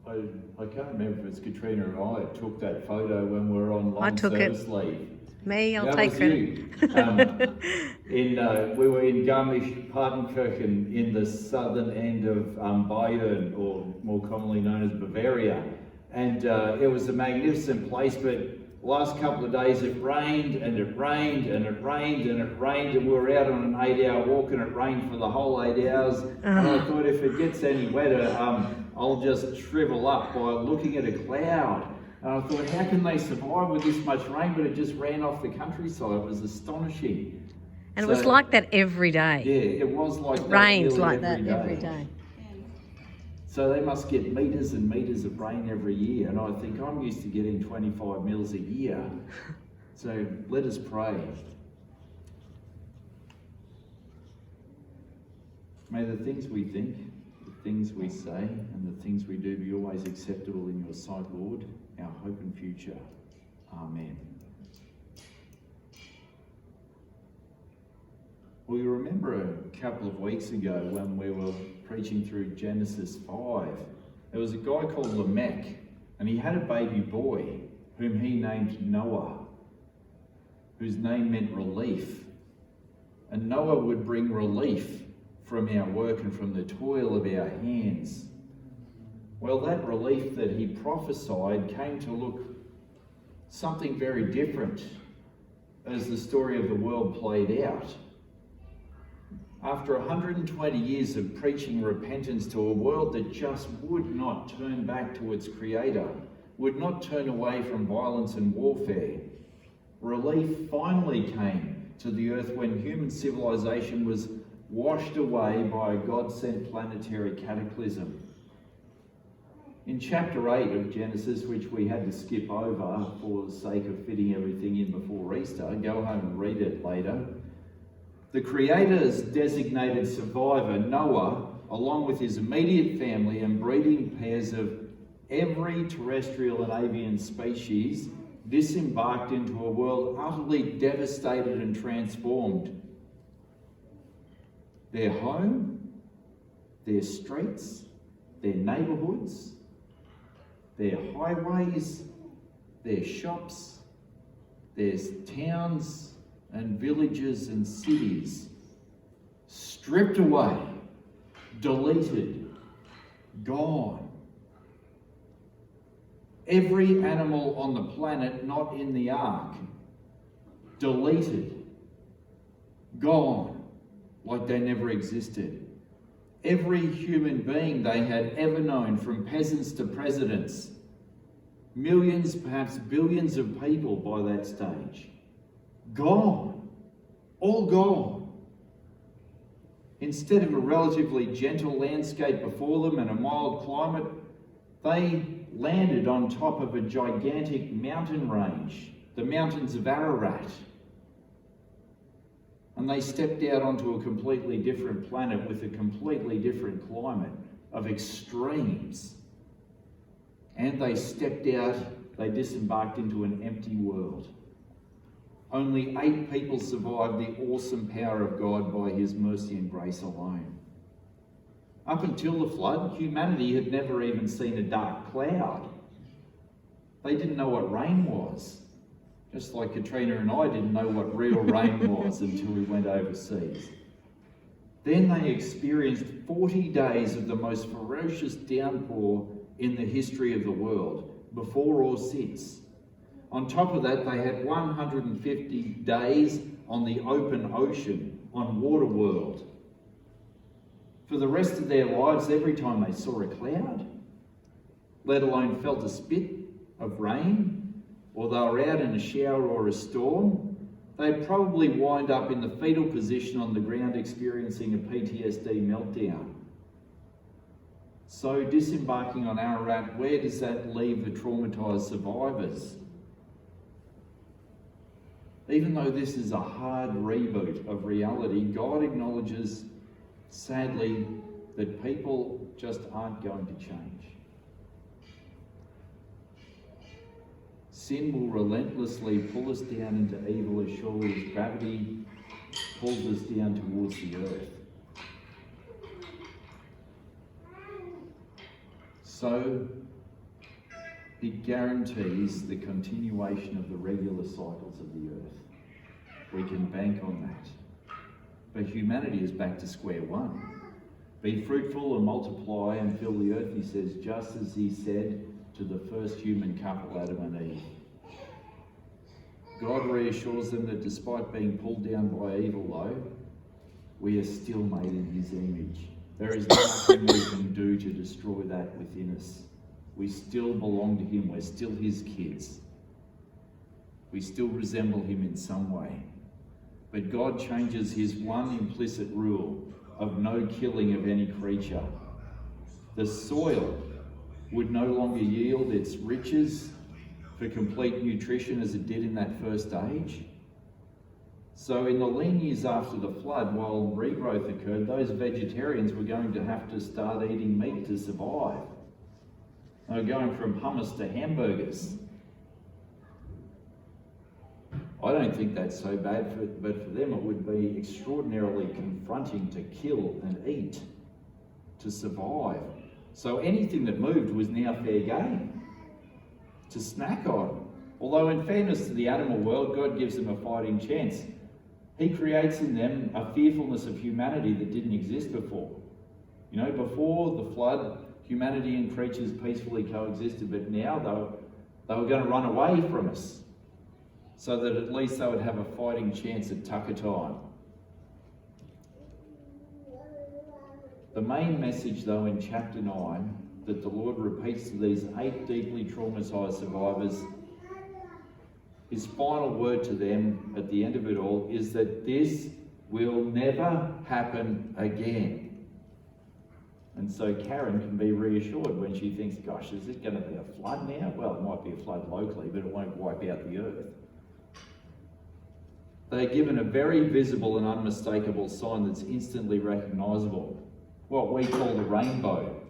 I can't remember if it's Katrina or I took that photo when we were on long service leave. Me, I'll That take was credit. you. We were in Garmisch-Partenkirchen in the southern end of Bayern, or more commonly known as Bavaria. And it was a magnificent place, but last couple of days it rained and it rained and it rained and it rained, and we were out on an 8-hour walk and it rained for the whole 8 hours. And I thought, if it gets any wetter, I'll just shrivel up by looking at a cloud. And I thought, how can they survive with this much rain? But it just ran off the countryside. It was astonishing. And it was like that every day. Yeah, it was like that. It rains nearly like that every day. So they must get meters and meters of rain every year. And I think I'm used to getting 25 mils a year. So let us pray. May the things we think, the things we say, and the things we do be always acceptable in your sight, Lord, our hope and future. Amen. Well, you remember a couple of weeks ago when we were preaching through Genesis 5, there was a guy called Lamech, and he had a baby boy whom he named Noah, whose name meant relief. And Noah would bring relief from our work and from the toil of our hands. Well, that relief that he prophesied came to look something very different as the story of the world played out. After 120 years of preaching repentance to a world that just would not turn back to its Creator, would not turn away from violence and warfare, relief finally came to the earth when human civilization was washed away by a God-sent planetary cataclysm. In chapter 8 of Genesis, which we had to skip over for the sake of fitting everything in before Easter, go home and read it later, the Creator's designated survivor, Noah, along with his immediate family and breeding pairs of every terrestrial and avian species, disembarked into a world utterly devastated and transformed. Their home, their streets, their neighbourhoods, their highways, their shops, their towns and villages and cities, stripped away, deleted, gone. Every animal on the planet not in the ark, deleted, gone, like they never existed. Every human being they had ever known, from peasants to presidents, millions, perhaps billions of people by that stage, gone, all gone. Instead of a relatively gentle landscape before them and a mild climate, they landed on top of a gigantic mountain range, the mountains of Ararat. And they stepped out onto a completely different planet with a completely different climate of extremes. And they stepped out, they disembarked into an empty world. Only 8 people survived the awesome power of God by his mercy and grace alone. Up until the flood, humanity had never even seen a dark cloud. They didn't know what rain was. Just like Katrina and I didn't know what real rain was until we went overseas. Then they experienced 40 days of the most ferocious downpour in the history of the world, before or since. On top of that, they had 150 days on the open ocean, on Waterworld. For the rest of their lives, every time they saw a cloud, let alone felt a spit of rain, or they were out in a shower or a storm, they'd probably wind up in the fetal position on the ground experiencing a PTSD meltdown. So disembarking on Ararat, where does that leave the traumatised survivors? Even though this is a hard reboot of reality, God acknowledges, sadly, that people just aren't going to change. Sin will relentlessly pull us down into evil as surely as gravity pulls us down towards the earth. So it guarantees the continuation of the regular cycles of the earth. We can bank on that. But humanity is back to square one. Be fruitful and multiply and fill the earth, he says, just as he said to the first human couple, Adam and Eve. God reassures them that despite being pulled down by evil, though, we are still made in his image. There is nothing we can do to destroy that within us. We still belong to him. We're still his kids. We still resemble him in some way. But God changes his one implicit rule of no killing of any creature. The soil would no longer yield its riches for complete nutrition as it did in that first age. So in the lean years after the flood, while regrowth occurred, those vegetarians were going to have to start eating meat to survive. They were going from hummus to hamburgers. I don't think that's so bad, but for them it would be extraordinarily confronting to kill and eat to survive. So anything that moved was now fair game to snack on. Although in fairness to the animal world, God gives them a fighting chance. He creates in them a fearfulness of humanity that didn't exist before. You know, before the flood, humanity and creatures peacefully coexisted, but now they were going to run away from us so that at least they would have a fighting chance at tucker time. The main message, though, in chapter 9, that the Lord repeats to these 8 deeply traumatised survivors, his final word to them at the end of it all is that this will never happen again. And so Karen can be reassured when she thinks, gosh, is it going to be a flood now? Well, it might be a flood locally, but it won't wipe out the earth. They are given a very visible and unmistakable sign that's instantly recognisable, what we call the rainbow.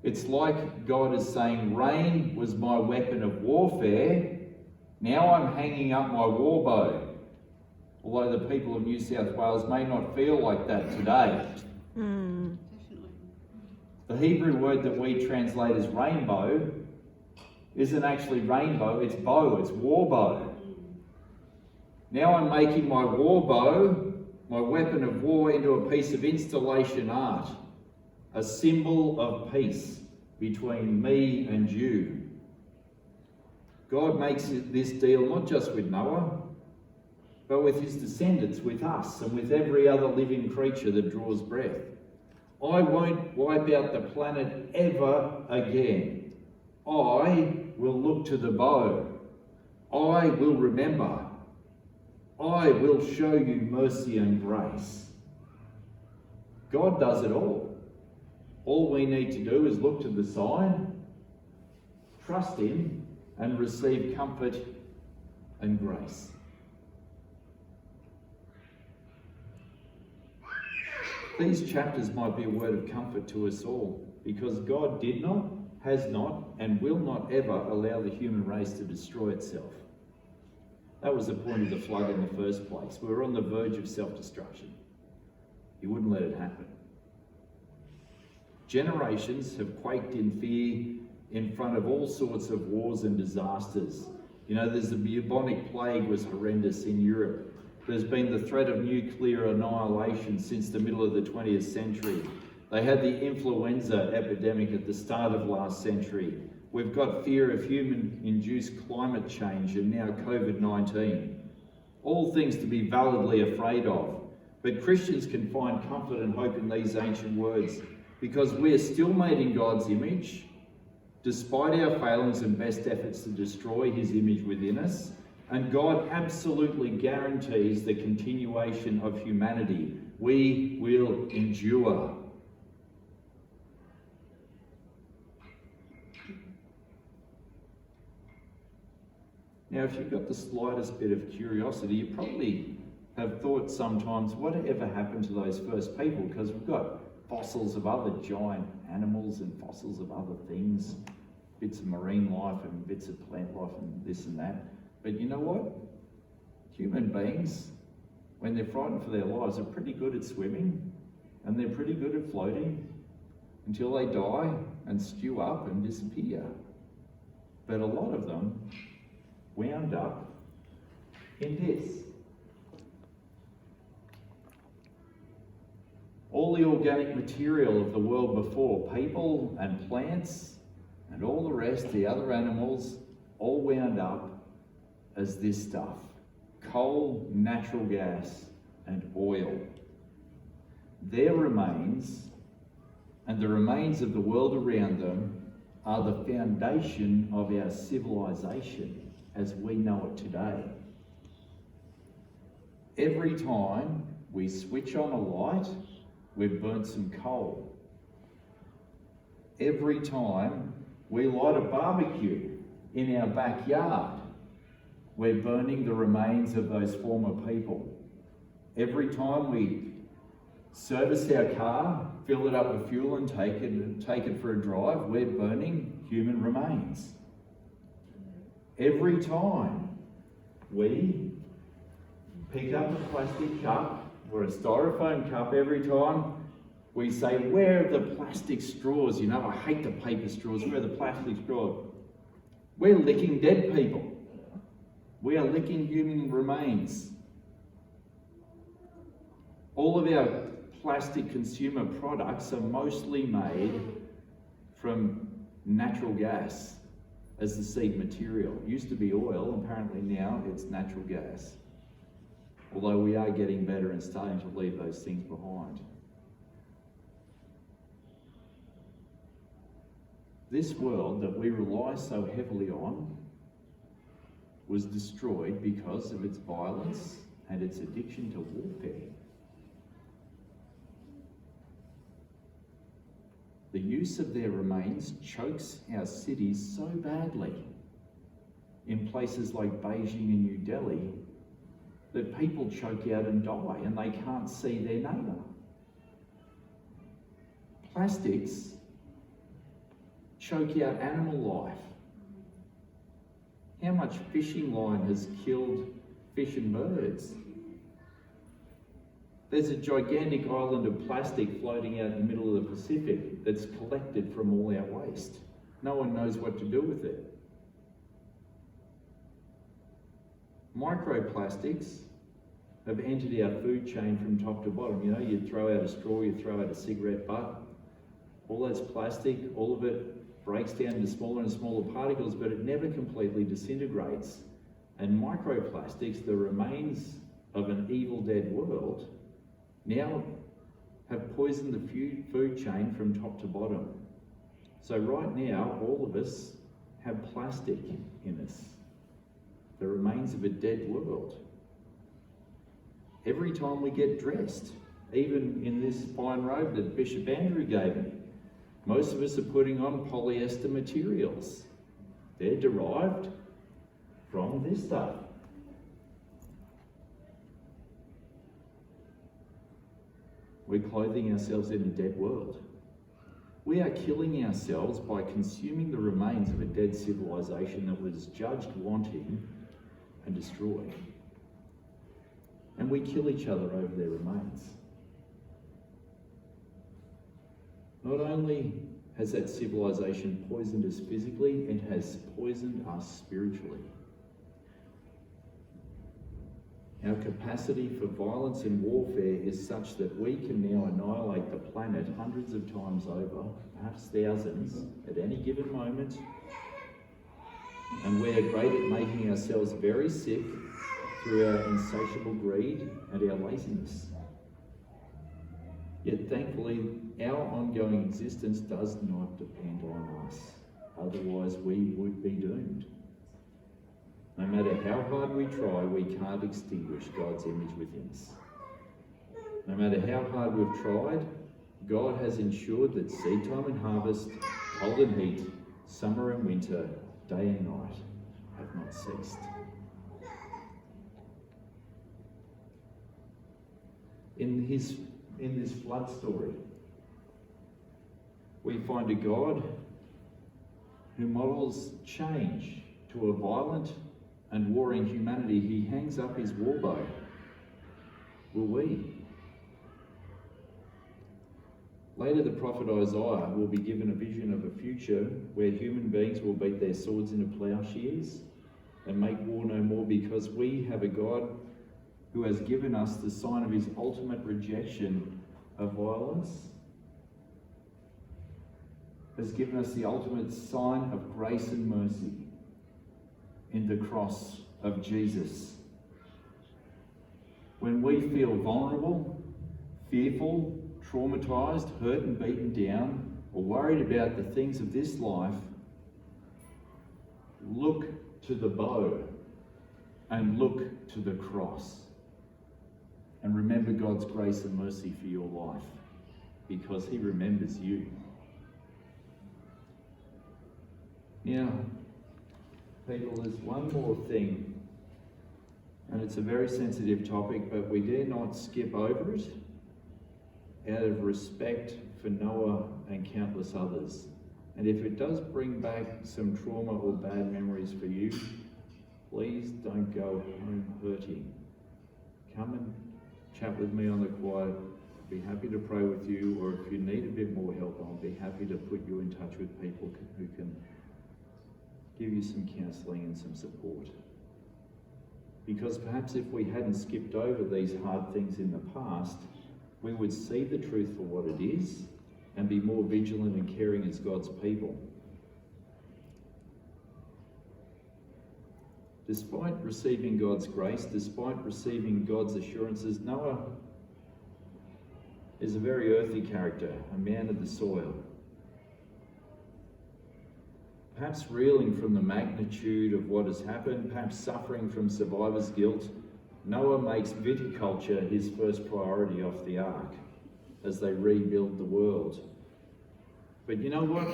It's like God is saying, rain was my weapon of warfare, now I'm hanging up my war bow. Although the people of New South Wales may not feel like that today. The Hebrew word that we translate as rainbow isn't actually rainbow, it's bow, it's war bow. Now I'm making my war bow, my weapon of war, into a piece of installation art, a symbol of peace between me and you. God makes this deal not just with Noah, but with his descendants, with us, and with every other living creature that draws breath. I won't wipe out the planet ever again. I will look to the bow. I will remember. I will show you mercy and grace. God does it all. All we need to do is look to the sign, trust him, and receive comfort and grace. These chapters might be a word of comfort to us all, because God did not, has not, and will not ever allow the human race to destroy itself. That was the point of the flood in the first place. We were on the verge of self-destruction. He wouldn't let it happen. Generations have quaked in fear in front of all sorts of wars and disasters. You know, there's the bubonic plague was horrendous in Europe. There's been the threat of nuclear annihilation since the middle of the 20th century. They had the influenza epidemic at the start of last century. We've got fear of human-induced climate change and now COVID-19. All things to be validly afraid of. But Christians can find comfort and hope in these ancient words because we're still made in God's image, despite our failings and best efforts to destroy his image within us. And God absolutely guarantees the continuation of humanity. We will endure. Now, if you've got the slightest bit of curiosity, you probably have thought sometimes, whatever happened to those first people? Because we've got fossils of other giant animals and fossils of other things, bits of marine life and bits of plant life and this and that. But you know what? Human beings, when they're frightened for their lives, are pretty good at swimming and they're pretty good at floating. until they die and stew up and disappear. But a lot of them wound up in this. All the organic material of the world before, people and plants and all the rest, the other animals, all wound up as this stuff: coal, natural gas, and oil. Their remains and the remains of the world around them are the foundation of our civilization as we know it today. Every time we switch on a light, we've burnt some coal. Every time we light a barbecue in our backyard, we're burning the remains of those former people. Every time we service our car, fill it up with fuel and take it for a drive, we're burning human remains. Every time we pick up a plastic cup or a styrofoam cup, every time we say, where are the plastic straws? You know, I hate the paper straws, where are the plastic straws? We're licking dead people. We are licking human remains. All of our plastic consumer products are mostly made from natural gas as the seed material. It used to be oil, apparently now it's natural gas. Although we are getting better and starting to leave those things behind. This world that we rely so heavily on was destroyed because of its violence and its addiction to warfare. The use of their remains chokes our cities so badly in places like Beijing and New Delhi that people choke out and die and they can't see their neighbour. Plastics choke out animal life. How much fishing line has killed fish and birds? There's a gigantic island of plastic floating out in the middle of the Pacific that's collected from all our waste. No one knows what to do with it. Microplastics have entered our food chain from top to bottom. You know, you throw out a straw, you throw out a cigarette butt, all that's plastic, all of it breaks down into smaller and smaller particles, but it never completely disintegrates. And microplastics, the remains of an evil dead world, now have poisoned the food chain from top to bottom. So right now, all of us have plastic in us, the remains of a dead world. Every time we get dressed, even in this fine robe that Bishop Andrew gave me, most of us are putting on polyester materials. They're derived from this stuff. We're clothing ourselves in a dead world. We are killing ourselves by consuming the remains of a dead civilization that was judged wanting and destroyed. And we kill each other over their remains. Not only has that civilization poisoned us physically, it has poisoned us spiritually. Our capacity for violence and warfare is such that we can now annihilate the planet hundreds of times over, perhaps thousands, at any given moment. And we are great at making ourselves very sick through our insatiable greed and our laziness. Yet thankfully, our ongoing existence does not depend on us. Otherwise, we would be doomed. No matter how hard we try, we can't extinguish God's image within us. No matter how hard we've tried, God has ensured that seed time and harvest, cold and heat, summer and winter, day and night have not ceased. In this flood story, we find a God who models change to a violent and warring humanity. He hangs up his war bow. Will we? Later, the prophet Isaiah will be given a vision of a future where human beings will beat their swords into plowshares and make war no more, because we have a God who has given us the sign of his ultimate rejection of violence, has given us the ultimate sign of grace and mercy in the cross of Jesus. When we feel vulnerable, fearful, traumatized, hurt and beaten down, or worried about the things of this life, look to the bow and look to the cross. And remember God's grace and mercy for your life, because he remembers you. Now, people, there's one more thing, and it's a very sensitive topic, but we dare not skip over it out of respect for Noah and countless others. And if it does bring back some trauma or bad memories for you, please don't go home hurting. Come and chat with me on the quiet. I'll be happy to pray with you, or if you need a bit more help, I'll be happy to put you in touch with people who can give you some counselling and some support. Because perhaps if we hadn't skipped over these hard things in the past, we would see the truth for what it is and be more vigilant and caring as God's people. Despite receiving God's grace, despite receiving God's assurances, Noah is a very earthy character, a man of the soil. Perhaps reeling from the magnitude of what has happened, perhaps suffering from survivor's guilt, Noah makes viticulture his first priority off the ark as they rebuild the world. But you know what?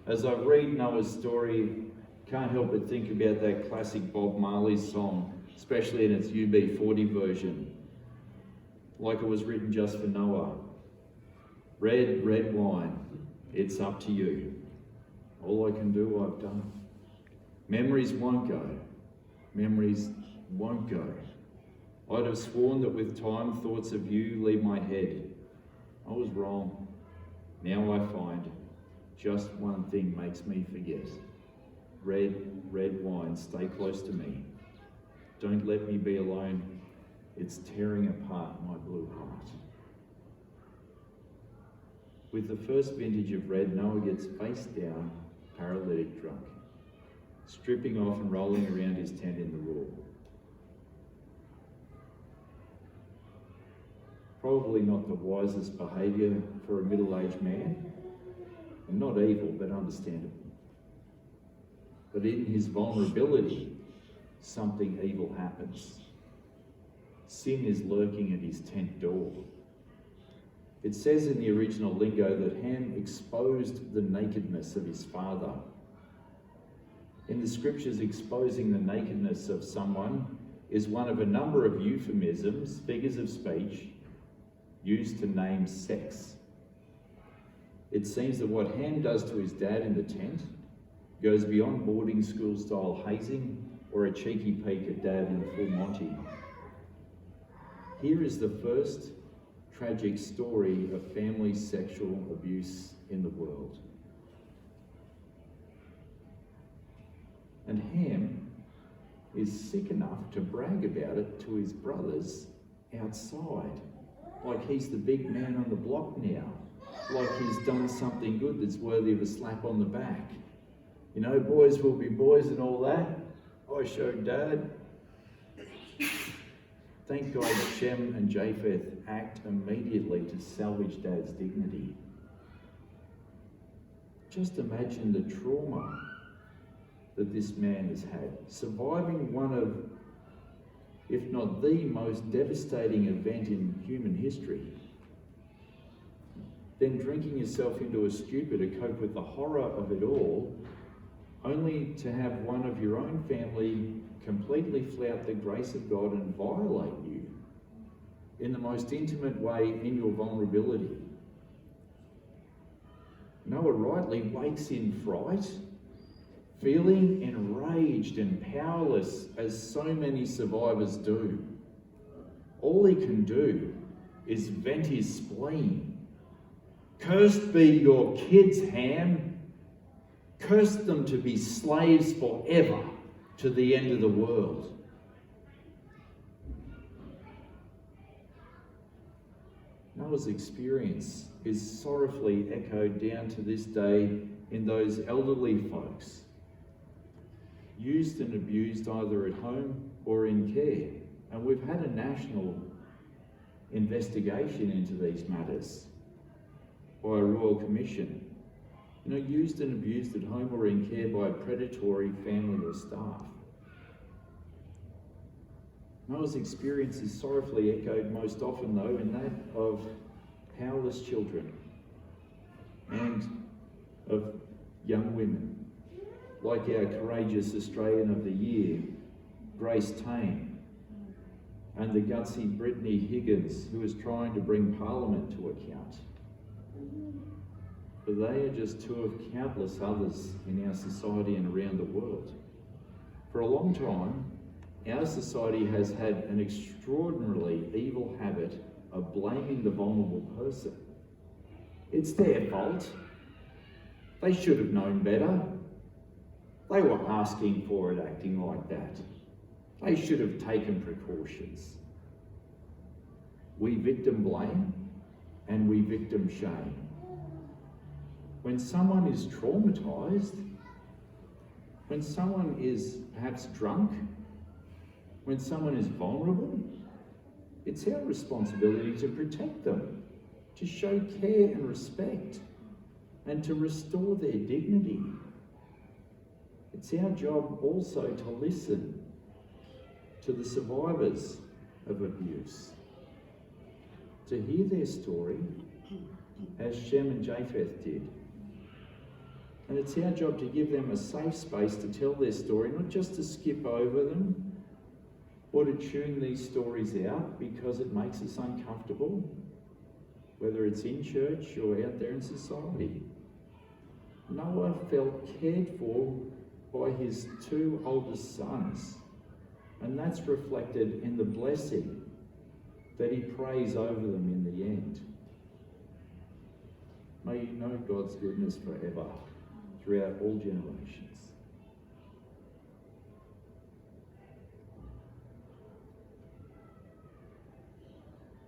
As I read Noah's story, can't help but think about that classic Bob Marley song, especially in its UB40 version, like it was written just for Noah. Red, red wine, it's up to you. All I can do, I've done. Memories won't go. Memories won't go. I'd have sworn that with time, thoughts of you leave my head. I was wrong. Now I find just one thing makes me forget. Red, red wine, stay close to me. Don't let me be alone. It's tearing apart my blue heart. With the first vintage of red, Noah gets face down, paralytic drunk, stripping off and rolling around his tent in the raw. Probably not the wisest behaviour for a middle-aged man, and not evil, but understandable. But in his vulnerability, something evil happens. Sin is lurking at his tent door. It says in the original lingo that Ham exposed the nakedness of his father. In the scriptures, exposing the nakedness of someone is one of a number of euphemisms, figures of speech, used to name sex. It seems that what Ham does to his dad in the tent goes beyond boarding school style hazing or a cheeky peek at dad in full Monty. Here is the first tragic story of family sexual abuse in the world. And Ham is sick enough to brag about it to his brothers outside, like he's the big man on the block now, like he's done something good that's worthy of a slap on the back. You know, boys will be boys and all that. I showed Dad. Thank God Shem and Japheth act immediately to salvage Dad's dignity. Just imagine the trauma that this man has had, surviving one of, if not the most devastating event in human history, then drinking yourself into a stupor to cope with the horror of it all, only to have one of your own family completely flout the grace of God and violate you in the most intimate way in your vulnerability. Noah rightly wakes in fright, feeling enraged and powerless as so many survivors do. All he can do is vent his spleen. Cursed be your kids, Ham. Curse them to be slaves forever to the end of the world. Noah's experience is sorrowfully echoed down to this day in those elderly folks, used and abused either at home or in care. And we've had a national investigation into these matters by a Royal Commission. Used and abused at home or in care by a predatory family or staff. Noah's experience is sorrowfully echoed most often, though, in that of powerless children and of young women, like our courageous Australian of the Year, Grace Tame, and the gutsy Brittany Higgins, who is trying to bring Parliament to account. But they are just two of countless others in our society and around the world. For a long time, our society has had an extraordinarily evil habit of blaming the vulnerable person. It's their fault. They should have known better. They were asking for it, acting like that. They should have taken precautions. We victim blame and we victim shame. When someone is traumatised, when someone is perhaps drunk, when someone is vulnerable, it's our responsibility to protect them, to show care and respect, and to restore their dignity. It's our job also to listen to the survivors of abuse, to hear their story as Shem and Japheth did. And it's our job to give them a safe space to tell their story, not just to skip over them or to tune these stories out because it makes us uncomfortable, whether it's in church or out there in society. Noah felt cared for by his two oldest sons, and that's reflected in the blessing that he prays over them in the end. May you know God's goodness forever, throughout all generations.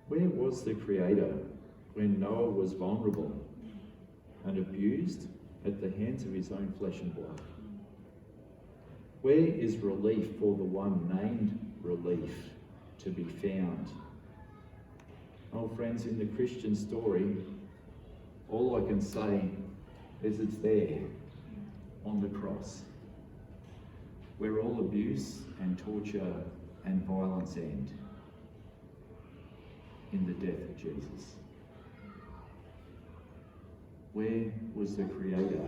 Where was the Creator when Noah was vulnerable and abused at the hands of his own flesh and blood? Where is relief for the one named relief to be found? Oh, friends, in the Christian story, all I can say is it's there on the cross, where all abuse and torture and violence end, in the death of Jesus. Where was the Creator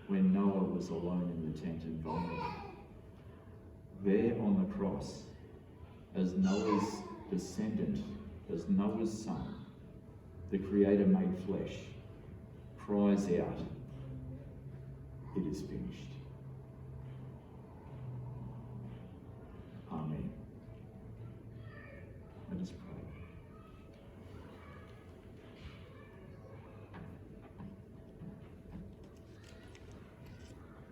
when Noah was alone in the tent and vulnerable? There on the cross, as Noah's descendant, as Noah's son, the Creator made flesh, cries out, "It is finished."